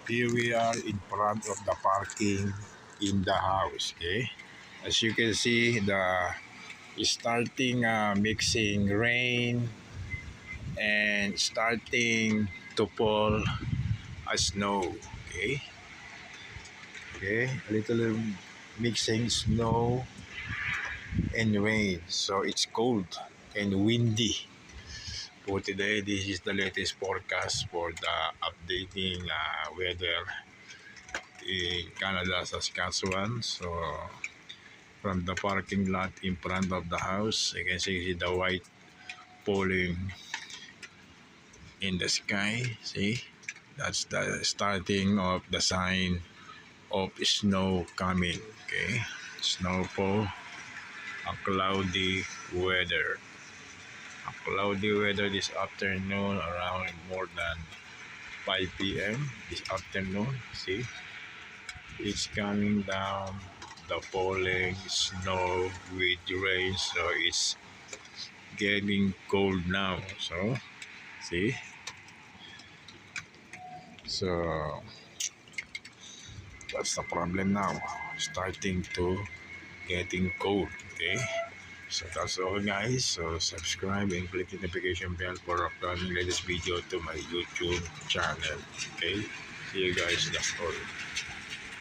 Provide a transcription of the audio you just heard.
Here we are in front of the parking in the house. Okay, as you can see, the starting mixing rain and starting to fall a snow. Okay, a little mixing snow and rain, so it's cold and windy. For today, this is the latest forecast for the updating weather in Canada, Saskatchewan. So from the parking lot in front of the house, you can see the white falling in the sky. See, that's the starting of the sign of snow coming. Okay, snowfall, a cloudy weather. A cloudy weather this afternoon around more than 5 p.m. this afternoon. See, it's coming down the falling snow with rain, so it's getting cold now. So, see, so that's the problem now. Starting to getting cold. Okay. So that's all guys. So subscribe and click the notification bell for upcoming latest video to my YouTube channel. Okay. See you guys. That's all.